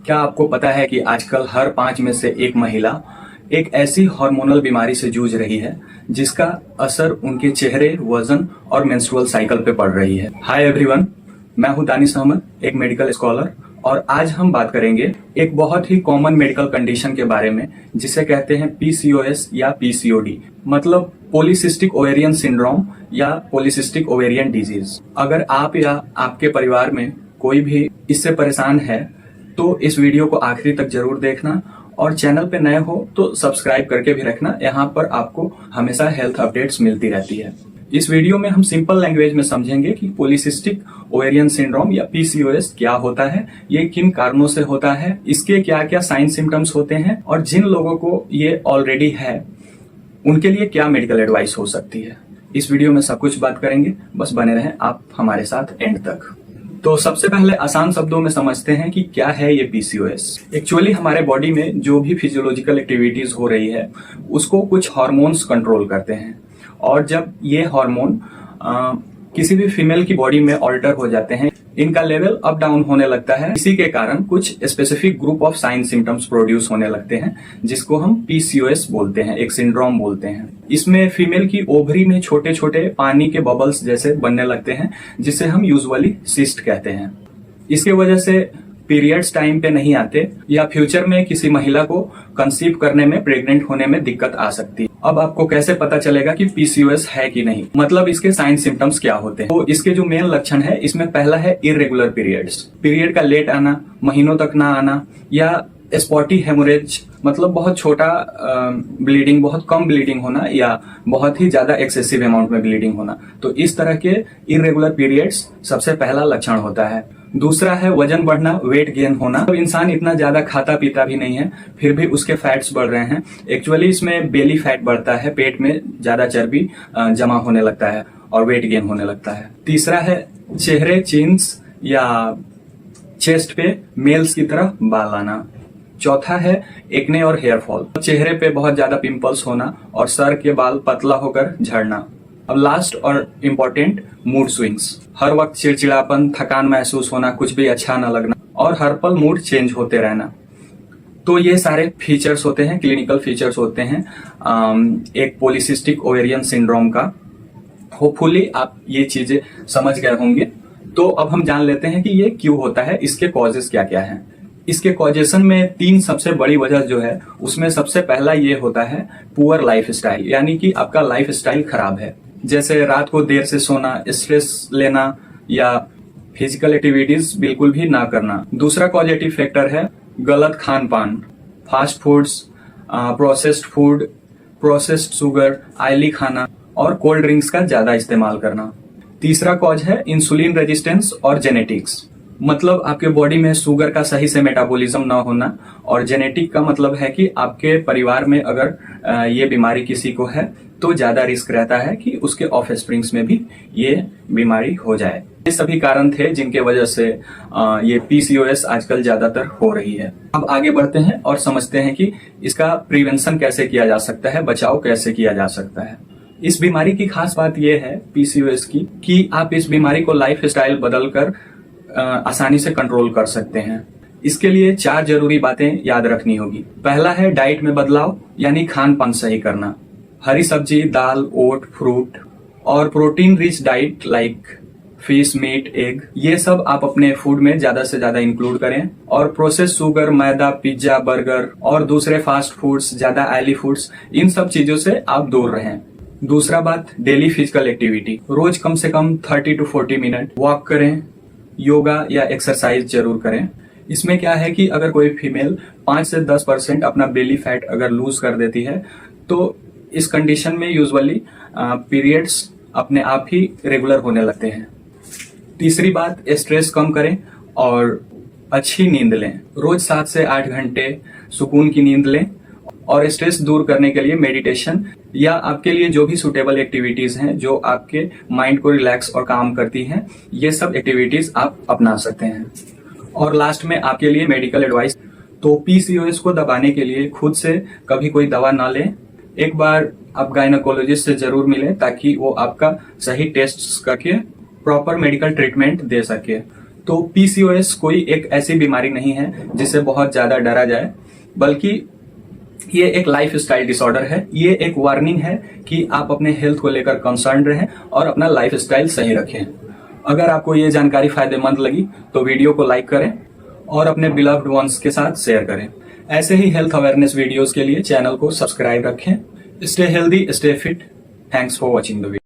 क्या आपको पता है कि आजकल हर 5 में से एक महिला एक ऐसी हार्मोनल बीमारी से जूझ रही है जिसका असर उनके चेहरे, वजन और मेंस्ट्रुअल साइकिल पे पड़ रही है। हाय एवरीवन, मैं हूं दानिश अहमद, एक मेडिकल स्कॉलर, और आज हम बात करेंगे एक बहुत ही कॉमन मेडिकल कंडीशन के बारे में जिसे कहते हैं पीसीओएस या पीसीओडी, मतलब पॉलीसिस्टिक ओवेरियन सिंड्रोम या पॉलीसिस्टिक ओवेरियन डिजीज। अगर आप या आपके परिवार में कोई भी इससे परेशान है तो इस वीडियो को आखिरी तक जरूर देखना, और चैनल पे नए हो तो सब्सक्राइब करके भी रखना। यहाँ पर आपको हमेशा हेल्थ अपडेट्स मिलती रहती है। इस वीडियो में हम सिंपल लैंग्वेज में समझेंगे कि पॉलीसिस्टिक ओवेरियन सिंड्रोम या पीसीओएस क्या होता है, ये किन कारणों से होता है, इसके क्या क्या साइन सिम्टम्स होते हैं, और जिन लोगों को ये ऑलरेडी है उनके लिए क्या मेडिकल एडवाइस हो सकती है। इस वीडियो में सब कुछ बात करेंगे, बस बने रहें आप हमारे साथ एंड तक। तो सबसे पहले आसान शब्दों में समझते हैं कि क्या है ये पीसीओएस। एक्चुअली हमारे बॉडी में जो भी फिजियोलॉजिकल एक्टिविटीज हो रही है उसको कुछ हार्मोन्स कंट्रोल करते हैं, और जब ये हार्मोन किसी भी फीमेल की बॉडी में ऑल्टर हो जाते हैं, इनका लेवल अप डाउन होने लगता है। इसी के कारण कुछ specific group of sine symptoms produce होने लगते हैं जिसको हम पीसीओएस बोलते हैं, एक सिंड्रोम बोलते हैं। इसमें फीमेल की ओवरी में छोटे छोटे पानी के बबल्स जैसे बनने लगते हैं जिसे हम यूजुअली सिस्ट कहते हैं। इसके वजह से पीरियड्स टाइम पे नहीं आते, या फ्यूचर में किसी महिला को कंसीव करने में, प्रेग्नेंट होने में दिक्कत आ सकती है। अब आपको कैसे पता चलेगा कि पीसीओएस है कि नहीं, मतलब इसके साइन सिम्टम्स क्या होते हैं। तो इसके जो मेन लक्षण है, इसमें पहला है इरेगुलर पीरियड्स, पीरियड का लेट आना, महीनों तक ना आना, या स्पॉटी हेमोरेज, मतलब बहुत छोटा ब्लीडिंग, बहुत कम ब्लीडिंग होना, या बहुत ही ज्यादा एक्सेसिव अमाउंट में ब्लीडिंग होना। तो इस तरह के इरेगुलर पीरियड्स सबसे पहला लक्षण होता है। दूसरा है वजन बढ़ना, वेट गेन होना। तो इंसान इतना ज्यादा खाता पीता भी नहीं है, फिर भी उसके फैट्स बढ़ रहे हैं। एक्चुअली इसमें बेली फैट बढ़ता है, पेट में ज्यादा चर्बी जमा होने लगता है और वेट गेन होने लगता है। तीसरा है चेहरे, चिन्स या चेस्ट पे मेल्स की तरह बाल आना। चौथा है एक्ने और हेयर फॉल, चेहरे पे बहुत ज्यादा पिंपल्स होना और सर के बाल पतला होकर झड़ना। अब लास्ट और इम्पोर्टेंट, मूड स्विंग्स, हर वक्त चिड़चिड़ापन, थकान महसूस होना, कुछ भी अच्छा न लगना, और हर पल मूड चेंज होते रहना। तो ये सारे फीचर्स होते हैं, क्लिनिकल फीचर्स होते हैं एक पॉलीसिस्टिक ओवेरियन सिंड्रोम का। होपफुली आप ये चीजें समझ गए होंगे। तो अब हम जान लेते हैं कि ये क्यों होता है, इसके कॉजेस क्या क्या हैं। इसके कॉजेशन में 3 सबसे बड़ी वजह जो है, उसमें सबसे पहला ये होता है पुअर लाइफ स्टाइल, यानी कि आपका लाइफ स्टाइल खराब है, जैसे रात को देर से सोना, स्ट्रेस लेना, या फिजिकल एक्टिविटीज बिल्कुल भी ना करना। दूसरा पॉजिटिव फैक्टर है गलत खान पान, fast foods, processed food, processed sugar, oily खाना और कोल्ड ड्रिंक्स का ज्यादा इस्तेमाल करना। तीसरा कॉज है इंसुलिन रेजिस्टेंस और जेनेटिक्स, मतलब आपके बॉडी में शुगर का सही से मेटाबॉलिज्म ना होना, और जेनेटिक का मतलब है कि आपके परिवार में अगर ये बीमारी किसी को है तो ज्यादा रिस्क रहता है कि उसके ऑफ स्प्रिंग्स में भी ये बीमारी हो जाए। ये सभी कारण थे जिनके वजह से ये पीसीओएस आजकल ज्यादातर हो रही है। अब आगे बढ़ते हैं और समझते हैं कि इसका प्रिवेंशन कैसे किया जा सकता है, बचाव कैसे किया जा सकता है। इस बीमारी की खास बात यह है पीसीओएस की कि आप इस बीमारी को लाइफ स्टाइल बदलकर आसानी से कंट्रोल कर सकते हैं। इसके लिए 4 जरूरी बातें याद रखनी होगी। पहला है डाइट में बदलाव, यानी खान पान सही करना। हरी सब्जी, दाल, ओट, फ्रूट और protein rich diet like fish, meat, egg, ये सब आप अपने फूड में ज्यादा से ज्यादा इंक्लूड करें। और प्रोसेस शुगर, मैदा, पिज्जा, बर्गर और दूसरे फास्ट फूड्स, ज्यादा ऑयली फूड्स, इन सब चीजों से आप दूर रहें। दूसरा बात, डेली फिजिकल एक्टिविटी, रोज कम से कम 30 to 40 मिनट वॉक करें, योगा या एक्सरसाइज जरूर करें। इसमें क्या है कि अगर कोई फीमेल 5 से 10% अपना बेली फैट अगर लूज कर देती है तो इस कंडीशन में यूजुअली पीरियड्स अपने आप ही रेगुलर होने लगते हैं। तीसरी बात, स्ट्रेस कम करें और अच्छी नींद लें। रोज 7 से 8 घंटे सुकून की नींद लें, और स्ट्रेस दूर करने के लिए मेडिटेशन या आपके लिए जो भी सुटेबल एक्टिविटीज हैं जो आपके माइंड को रिलैक्स और काम करती हैं, ये सब एक्टिविटीज आप अपना सकते हैं। और लास्ट में आपके लिए मेडिकल एडवाइस, तो पीसीओएस को दबाने के लिए खुद से कभी कोई दवा ना लें। एक बार आप गायनेकोलॉजिस्ट से जरूर मिलें ताकि वो आपका सही टेस्ट करके प्रॉपर मेडिकल ट्रीटमेंट दे सके। तो पीसीओएस कोई एक ऐसी बीमारी नहीं है जिसे बहुत ज्यादा डरा जाए, बल्कि ये एक लाइफ स्टाइल डिसऑर्डर है। ये एक वार्निंग है कि आप अपने हेल्थ को लेकर कंसर्न रहें और अपना लाइफ स्टाइल सही रखें। अगर आपको ये जानकारी फायदेमंद लगी तो वीडियो को लाइक करें और अपने बिलव्ड वंस के साथ शेयर करें। ऐसे ही हेल्थ अवेयरनेस वीडियोस के लिए चैनल को सब्सक्राइब रखें। Stay healthy, stay fit. Thanks for watching the video.